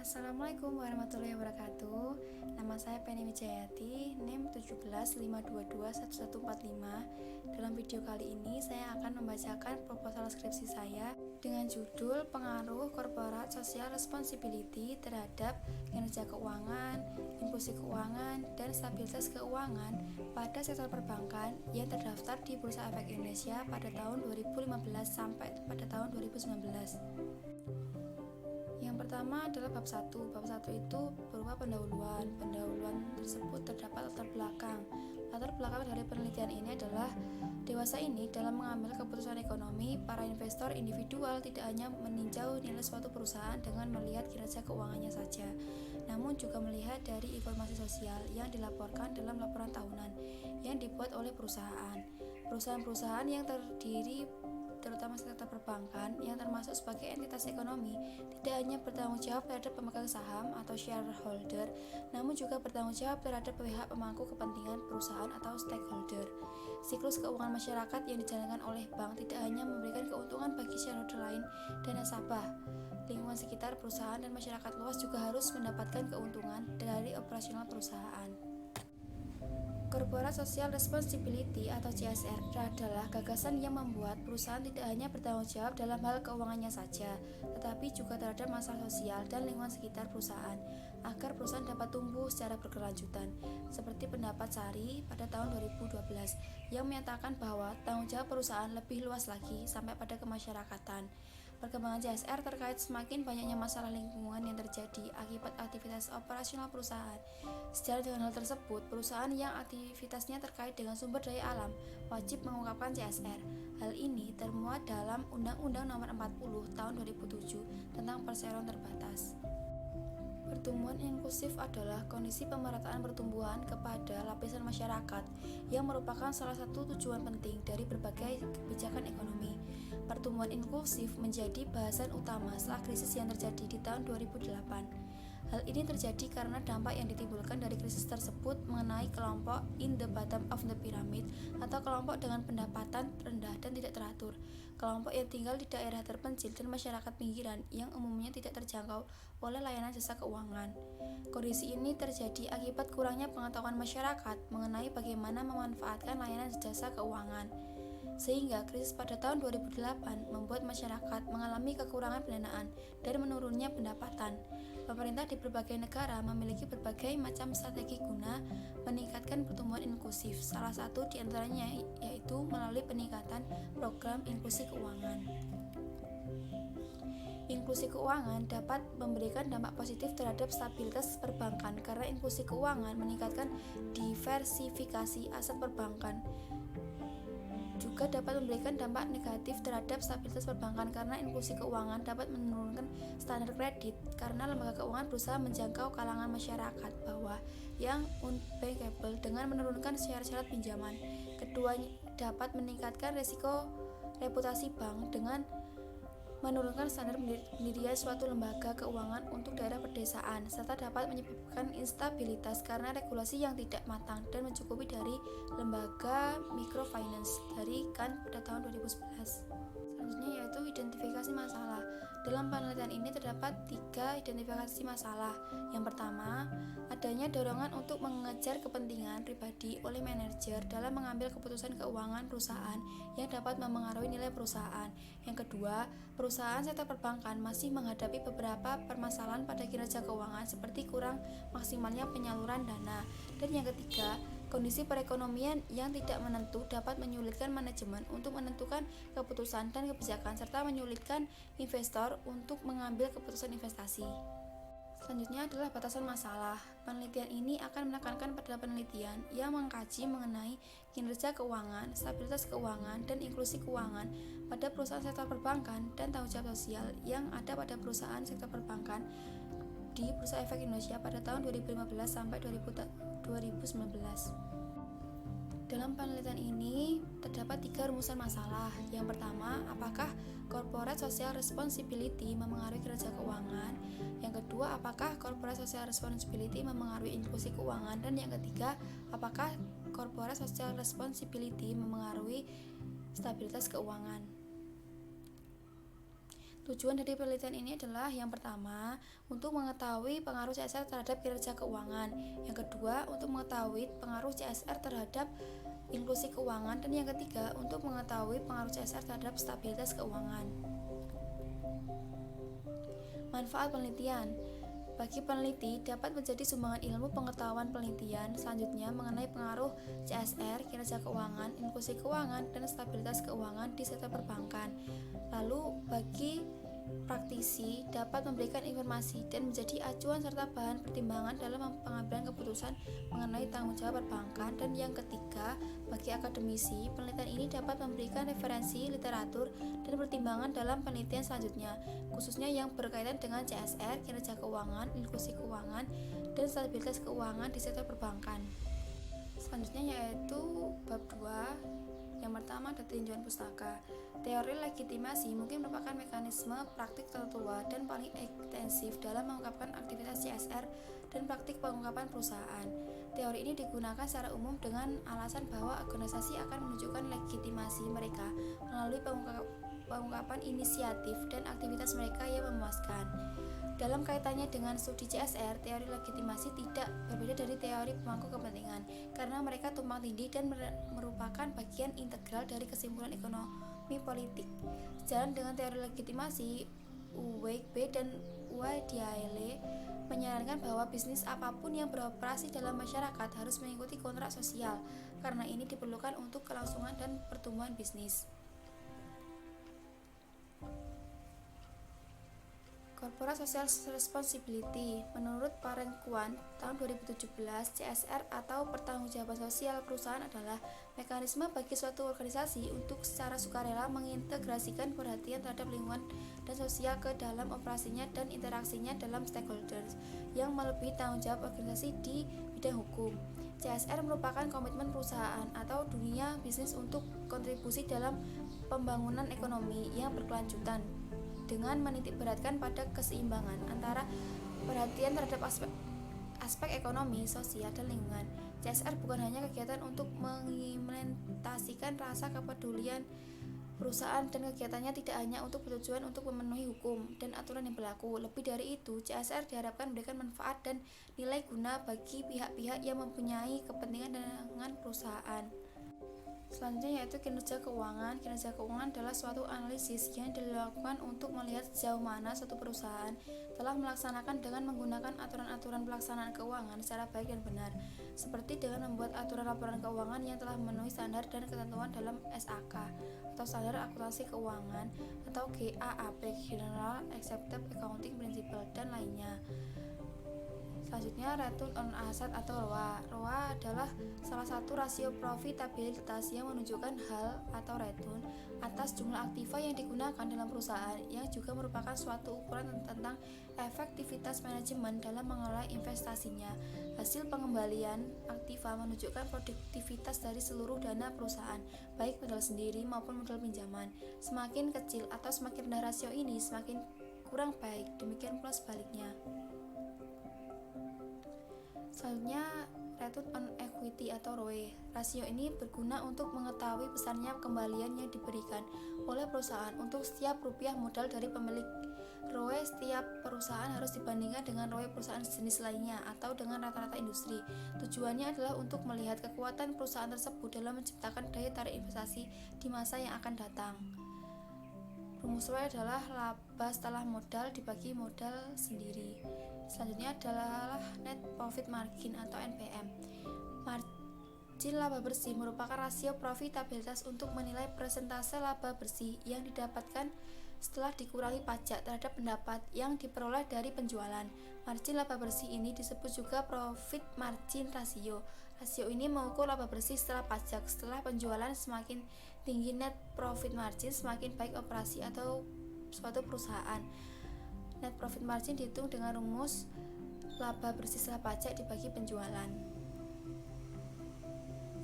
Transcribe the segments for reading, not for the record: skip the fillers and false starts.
Assalamualaikum warahmatullahi wabarakatuh. Nama saya Penny Wijayati, NIM 175221145. Dalam video kali ini saya akan membacakan proposal skripsi saya dengan judul Pengaruh Corporate Social Responsibility terhadap kinerja keuangan, inklusi keuangan, dan stabilitas keuangan pada sektor perbankan yang terdaftar di Bursa Efek Indonesia pada tahun 2015 sampai pada tahun 2019. Yang pertama adalah bab 1. Bab 1 itu berupa pendahuluan. Pendahuluan tersebut terdapat latar belakang. Latar belakang dari penelitian ini adalah dewasa ini dalam mengambil keputusan ekonomi, para investor individual tidak hanya meninjau nilai suatu perusahaan dengan melihat kinerja keuangannya saja, namun juga melihat dari informasi sosial yang dilaporkan dalam laporan tahunan yang dibuat oleh perusahaan. Perusahaan-perusahaan yang terdiri terutama sektor perbankan yang termasuk sebagai entitas ekonomi tidak hanya bertanggung jawab terhadap pemegang saham atau shareholder, namun juga bertanggung jawab terhadap pihak pemangku kepentingan perusahaan atau stakeholder. Siklus keuangan masyarakat yang dijalankan oleh bank tidak hanya memberikan keuntungan bagi shareholder lain dan nasabah. Lingkungan sekitar perusahaan dan masyarakat luas juga harus mendapatkan keuntungan dari operasional perusahaan. Corporate Social Responsibility atau CSR adalah gagasan yang membuat perusahaan tidak hanya bertanggung jawab dalam hal keuangannya saja, tetapi juga terhadap masalah sosial dan lingkungan sekitar perusahaan, agar perusahaan dapat tumbuh secara berkelanjutan. Seperti pendapat Sari pada tahun 2012 yang menyatakan bahwa tanggung jawab perusahaan lebih luas lagi sampai pada kemasyarakatan. Perkembangan CSR terkait semakin banyaknya masalah lingkungan yang terjadi akibat aktivitas operasional perusahaan. Sejalan dengan hal tersebut, perusahaan yang aktivitasnya terkait dengan sumber daya alam wajib mengungkapkan CSR. Hal ini termuat dalam Undang-Undang Nomor 40 Tahun 2007 tentang perseroan terbatas. Pertumbuhan inklusif adalah kondisi pemerataan pertumbuhan kepada lapisan masyarakat yang merupakan salah satu tujuan penting dari berbagai kebijakan ekonomi. Pertumbuhan inklusif menjadi bahasan utama setelah krisis yang terjadi di tahun 2008. Hal ini terjadi karena dampak yang ditimbulkan dari krisis tersebut mengenai kelompok in the bottom of the pyramid atau kelompok dengan pendapatan rendah dan tidak teratur, kelompok yang tinggal di daerah terpencil dan masyarakat pinggiran yang umumnya tidak terjangkau oleh layanan jasa keuangan. Kondisi ini terjadi akibat kurangnya pengetahuan masyarakat mengenai bagaimana memanfaatkan layanan jasa keuangan. Sehingga krisis pada tahun 2008 membuat masyarakat mengalami kekurangan pendanaan dan menurunnya pendapatan. Pemerintah di berbagai negara memiliki berbagai macam strategi guna meningkatkan pertumbuhan inklusif. Salah satu di antaranya yaitu melalui peningkatan program inklusi keuangan. Inklusi keuangan dapat memberikan dampak positif terhadap stabilitas perbankan karena inklusi keuangan meningkatkan diversifikasi aset perbankan. Juga dapat memberikan dampak negatif terhadap stabilitas perbankan karena inklusi keuangan dapat menurunkan standar kredit karena lembaga keuangan berusaha menjangkau kalangan masyarakat bawah yang unbankable dengan menurunkan syarat-syarat pinjaman. Kedua, dapat meningkatkan risiko reputasi bank dengan menurunkan standar pendirian suatu lembaga keuangan untuk daerah pedesaan, serta dapat menyebabkan instabilitas karena regulasi yang tidak matang dan mencukupi dari lembaga microfinance dari KAN pada tahun 2011. Selanjutnya yaitu identifikasi masalah. Dalam penelitian ini terdapat 3 identifikasi masalah. Yang pertama, adanya dorongan untuk mengejar kepentingan pribadi oleh manajer dalam mengambil keputusan keuangan perusahaan yang dapat memengaruhi nilai perusahaan. Yang kedua, perusahaan sektor perbankan masih menghadapi beberapa permasalahan pada kinerja keuangan seperti kurang maksimalnya penyaluran dana. Dan yang ketiga, kondisi perekonomian yang tidak menentu dapat menyulitkan manajemen untuk menentukan keputusan dan kebijakan serta menyulitkan investor untuk mengambil keputusan investasi. Selanjutnya adalah batasan masalah. Penelitian ini akan menekankan pada penelitian yang mengkaji mengenai kinerja keuangan, stabilitas keuangan, dan inklusi keuangan pada perusahaan sektor perbankan dan tanggung jawab sosial yang ada pada perusahaan sektor perbankan di Bursa Efek Indonesia pada tahun 2015 sampai 2019. Dalam penelitian ini terdapat 3 rumusan masalah. Yang pertama, apakah Corporate Social Responsibility memengaruhi kinerja keuangan? Yang kedua, apakah Corporate Social Responsibility memengaruhi inklusi keuangan? Dan yang ketiga, apakah Corporate Social Responsibility memengaruhi stabilitas keuangan? Tujuan dari penelitian ini adalah yang pertama, untuk mengetahui pengaruh CSR terhadap kinerja keuangan. Yang kedua, untuk mengetahui pengaruh CSR terhadap inklusi keuangan. Dan yang ketiga, untuk mengetahui pengaruh CSR terhadap stabilitas keuangan. Manfaat penelitian. Bagi peneliti, dapat menjadi sumbangan ilmu pengetahuan penelitian selanjutnya mengenai pengaruh CSR, kinerja keuangan, inklusi keuangan, dan stabilitas keuangan di sektor perbankan. Lalu, bagi praktisi dapat memberikan informasi dan menjadi acuan serta bahan pertimbangan dalam pengambilan keputusan mengenai tanggung jawab perbankan. Dan yang ketiga, bagi akademisi, penelitian ini dapat memberikan referensi literatur dan pertimbangan dalam penelitian selanjutnya, khususnya yang berkaitan dengan CSR, kinerja keuangan, inklusi keuangan, dan stabilitas keuangan di sektor perbankan. Selanjutnya yaitu bab 2. Yang pertama ada tinjauan pustaka. Teori legitimasi mungkin merupakan mekanisme praktik tertua dan paling ekstensif dalam mengungkapkan aktivitas CSR dan praktik pengungkapan perusahaan. Teori ini digunakan secara umum dengan alasan bahwa organisasi akan menunjukkan legitimasi mereka melalui pengungkapan inisiatif dan aktivitas mereka yang memuaskan. Dalam kaitannya dengan studi CSR, teori legitimasi tidak berbeda dari teori pemangku kepentingan karena mereka tumpang tindih dan merupakan bagian integral dari kesimpulan ekonomi politik. Sejalan dengan teori legitimasi, Uweigbe dan Uwadiale menyarankan bahwa bisnis apapun yang beroperasi dalam masyarakat harus mengikuti kontrak sosial karena ini diperlukan untuk kelangsungan dan pertumbuhan bisnis. Corporate Social Responsibility. Menurut Parengkuan tahun 2017, CSR atau pertanggungjawaban sosial perusahaan adalah mekanisme bagi suatu organisasi untuk secara sukarela mengintegrasikan perhatian terhadap lingkungan dan sosial ke dalam operasinya dan interaksinya dalam stakeholders yang melebihi tanggung jawab organisasi di bidang hukum. CSR merupakan komitmen perusahaan atau dunia bisnis untuk kontribusi dalam pembangunan ekonomi yang berkelanjutan dengan menitikberatkan pada keseimbangan antara perhatian terhadap aspek ekonomi, sosial, dan lingkungan. CSR bukan hanya kegiatan untuk mengimplementasikan rasa kepedulian perusahaan dan kegiatannya tidak hanya untuk bertujuan untuk memenuhi hukum dan aturan yang berlaku. Lebih dari itu, CSR diharapkan memberikan manfaat dan nilai guna bagi pihak-pihak yang mempunyai kepentingan dengan perusahaan. Selanjutnya yaitu kinerja keuangan. Kinerja keuangan adalah suatu analisis yang dilakukan untuk melihat sejauh mana suatu perusahaan telah melaksanakan dengan menggunakan aturan-aturan pelaksanaan keuangan secara baik dan benar, seperti dengan membuat aturan laporan keuangan yang telah memenuhi standar dan ketentuan dalam SAK atau Standar Akuntansi Keuangan atau GAAP General Accepted Accounting Principle dan lainnya. Selanjutnya, Return on Asset atau ROA. ROA adalah salah satu rasio profitabilitas yang menunjukkan hal atau return atas jumlah aktiva yang digunakan dalam perusahaan, yang juga merupakan suatu ukuran tentang efektivitas manajemen dalam mengelola investasinya. Hasil pengembalian aktiva menunjukkan produktivitas dari seluruh dana perusahaan, baik modal sendiri maupun modal pinjaman. Semakin kecil atau semakin rendah rasio ini, semakin kurang baik, demikian pula sebaliknya. Selanjutnya, Return on Equity atau ROE. Rasio ini berguna untuk mengetahui besarnya kembalian yang diberikan oleh perusahaan untuk setiap rupiah modal dari pemilik. ROE setiap perusahaan harus dibandingkan dengan ROE perusahaan sejenis lainnya atau dengan rata-rata industri. Tujuannya adalah untuk melihat kekuatan perusahaan tersebut dalam menciptakan daya tarik investasi di masa yang akan datang. Rumus ROE adalah laba setelah modal dibagi modal sendiri. Selanjutnya adalah Net Profit Margin atau NPM. Margin laba bersih merupakan rasio profitabilitas untuk menilai persentase laba bersih yang didapatkan setelah dikurangi pajak terhadap pendapat yang diperoleh dari penjualan. Margin laba bersih ini disebut juga Profit Margin Ratio. Rasio ini mengukur laba bersih setelah pajak setelah penjualan. Semakin tinggi net profit margin, semakin baik operasi atau suatu perusahaan. Net profit margin dihitung dengan rumus laba bersih setelah pajak dibagi penjualan.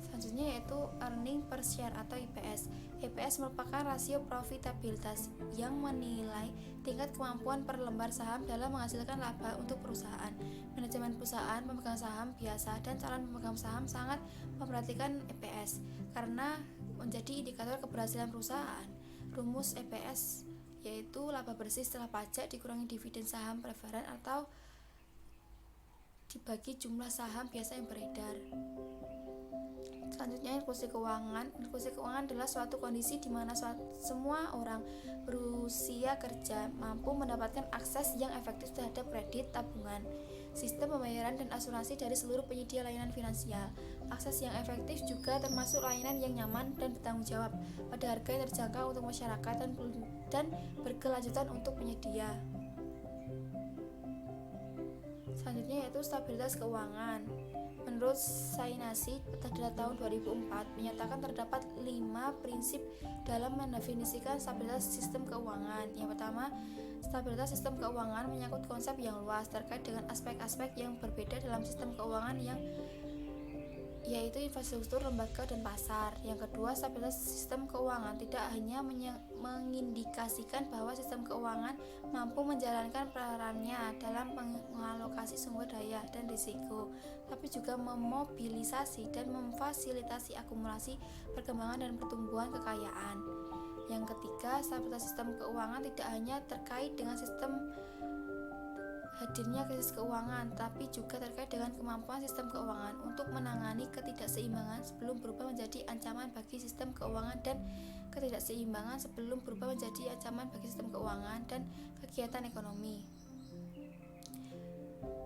Selanjutnya yaitu earning per share atau EPS. EPS merupakan rasio profitabilitas yang menilai tingkat kemampuan per lembar saham dalam menghasilkan laba untuk perusahaan. Manajemen perusahaan, pemegang saham biasa, dan calon pemegang saham sangat memperhatikan EPS karena menjadi indikator keberhasilan perusahaan. Rumus EPS yaitu laba bersih setelah pajak dikurangi dividen saham preferen atau dibagi jumlah saham biasa yang beredar. Selanjutnya, inklusi keuangan. Inklusi keuangan adalah suatu kondisi di mana semua orang berusia kerja mampu mendapatkan akses yang efektif terhadap kredit, tabungan, sistem pembayaran, dan asuransi dari seluruh penyedia layanan finansial. Akses yang efektif juga termasuk layanan yang nyaman dan bertanggung jawab pada harga yang terjangkau untuk masyarakat dan berkelanjutan untuk penyedia. Selanjutnya yaitu stabilitas keuangan. Menurut Sainasi pada tahun 2004 menyatakan terdapat 5 prinsip dalam mendefinisikan stabilitas sistem keuangan. Yang pertama, stabilitas sistem keuangan menyangkut konsep yang luas terkait dengan aspek-aspek yang berbeda dalam sistem keuangan yaitu infrastruktur, lembaga, dan pasar. Yang kedua, stabilitas sistem keuangan tidak hanya mengindikasikan bahwa sistem keuangan mampu menjalankan perannya dalam mengalokasi sumber daya dan risiko, tapi juga memobilisasi dan memfasilitasi akumulasi, perkembangan, dan pertumbuhan kekayaan. Yang ketiga, stabilitas sistem keuangan tidak hanya terkait dengan hadirnya krisis keuangan, tapi juga terkait dengan kemampuan sistem keuangan untuk menangani ketidakseimbangan sebelum berubah menjadi ancaman bagi sistem keuangan dan ketidakseimbangan sebelum berubah menjadi ancaman bagi sistem keuangan dan kegiatan ekonomi.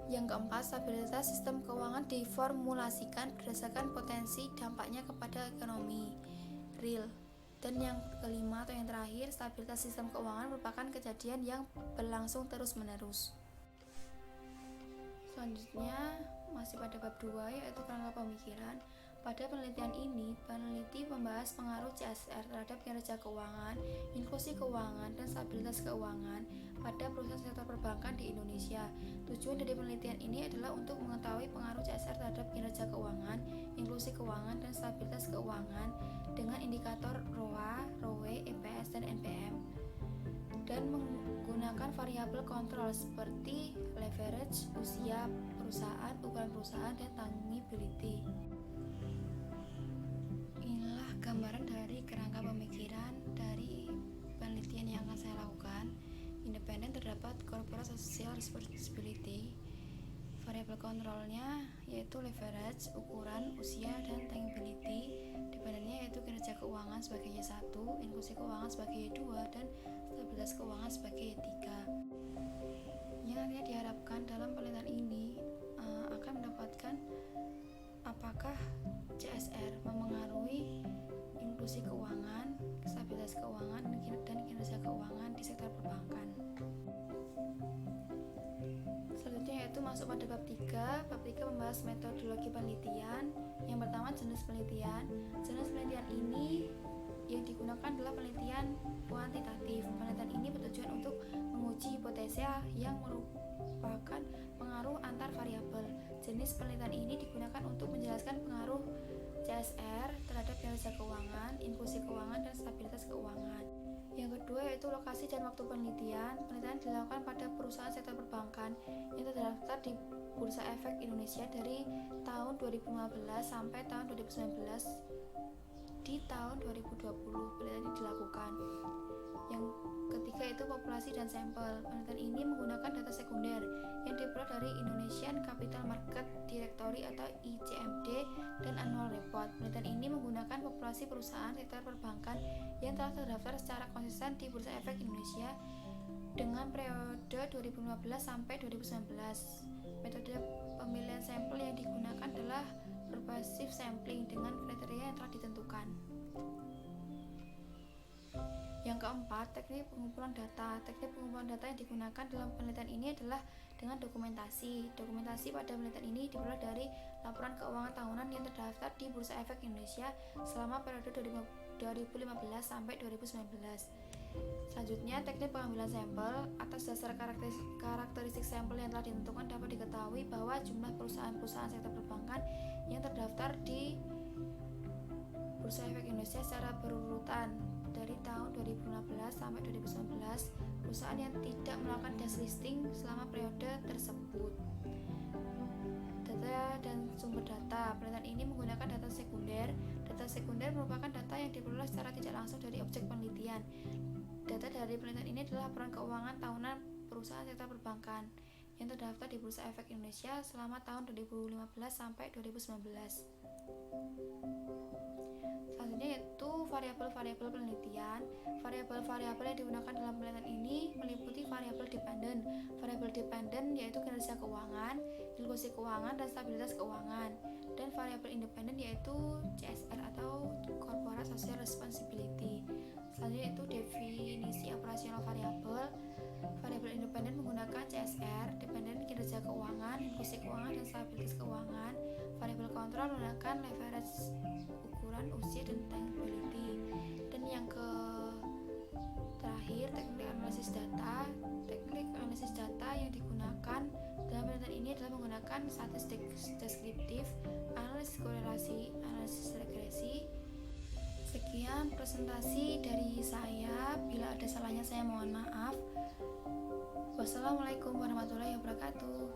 Yang keempat, stabilitas sistem keuangan diformulasikan berdasarkan potensi dampaknya kepada ekonomi real. Dan yang kelima atau yang terakhir, stabilitas sistem keuangan merupakan kejadian yang berlangsung terus-menerus. Selanjutnya masih pada bab 2 yaitu kerangka pemikiran. Pada penelitian ini, peneliti membahas pengaruh CSR terhadap kinerja keuangan, inklusi keuangan, dan stabilitas keuangan pada perusahaan sektor perbankan di Indonesia. Tujuan dari penelitian ini adalah untuk mengetahui pengaruh CSR terhadap kinerja keuangan, inklusi keuangan, dan stabilitas keuangan dengan indikator ROA, ROE, EPS, dan NPM, dan menggunakan variabel kontrol seperti leverage, usia perusahaan, ukuran perusahaan, dan tangibility. Inilah gambaran dari kerangka pemikiran dari penelitian yang akan saya lakukan. Independen terdapat corporate social responsibility. Variabel kontrolnya yaitu leverage, ukuran, usia, dan tangibility. Dependennya yaitu kinerja keuangan sebagai Y1, inklusi keuangan sebagai Y2, dan stabilitas keuangan sebagai Y3. Yang nantinya diharapkan dalam penelitian ini akan mendapatkan apakah CSR memengaruhi inklusi keuangan, stabilitas keuangan, dan kinerja keuangan di sektor perbankan. Selanjutnya yaitu masuk pada bab 3. Bab 3 membahas metodologi penelitian. Yang pertama, jenis penelitian. Jenis penelitian ini yang digunakan adalah penelitian kuantitatif. Penelitian ini bertujuan untuk menguji hipotesa yang merupakan pengaruh antar variabel. Jenis penelitian ini digunakan untuk menjelaskan pengaruh CSR terhadap kinerja keuangan, inklusi keuangan, dan stabilitas keuangan. Yang kedua yaitu lokasi dan waktu penelitian. Penelitian dilakukan pada perusahaan sektor perbankan yang terdaftar di Bursa Efek Indonesia dari tahun 2015 sampai tahun 2019. Di tahun 2020 penelitian ini dilakukan. Yang ketiga itu populasi dan sampel. Penelitian ini menggunakan data sekunder yang diperoleh dari Indonesian Capital Market Directory atau ICMD dan Annual Report. Penelitian ini menggunakan populasi perusahaan sektor perbankan yang telah terdaftar secara konsisten di Bursa Efek Indonesia dengan periode 2015 sampai 2019. Metode pemilihan sampel yang digunakan adalah pervasive sampling dengan kriteria yang telah ditentukan. Yang keempat, teknik pengumpulan data. Teknik pengumpulan data yang digunakan dalam penelitian ini adalah dengan dokumentasi. Dokumentasi pada penelitian ini diperoleh dari laporan keuangan tahunan yang terdaftar di Bursa Efek Indonesia selama periode 2015 sampai 2019. Selanjutnya, teknik pengambilan sampel. Atas dasar karakteristik sampel yang telah ditentukan dapat diketahui bahwa jumlah perusahaan-perusahaan sektor perbankan yang terdaftar di Bursa Efek Indonesia secara berurutan dari tahun 2015 sampai 2019, perusahaan yang tidak melakukan delisting selama periode tersebut. Data dan sumber data. Penelitian ini menggunakan data sekunder. Data sekunder merupakan data yang diperoleh secara tidak langsung dari objek penelitian Data dari penelitian ini adalah laporan keuangan tahunan perusahaan sektor perbankan yang terdaftar di Bursa Efek Indonesia selama tahun 2015 sampai 2019. Selanjutnya yaitu variabel-variabel penelitian. Variabel-variabel yang digunakan dalam penelitian ini meliputi variabel dependen. Variabel dependen yaitu kinerja keuangan, inklusi keuangan, dan stabilitas keuangan. Dan variabel independen yaitu CSR atau Corporate Social Responsibility. Selanjutnya yaitu definisi operasional variabel. Variabel independen menggunakan CSR, dependen kinerja keuangan, inklusi keuangan, dan stabilitas keuangan. Variabel kontrol menggunakan leverage, ukuran usia, dan tankability. Dan yang terakhir, teknik analisis data. Teknik analisis data yang digunakan dalam penelitian ini adalah menggunakan statistik deskriptif, analisis korelasi, analisis regresi. Sekian presentasi dari saya. Bila ada salahnya saya mohon maaf. Wassalamualaikum warahmatullahi wabarakatuh.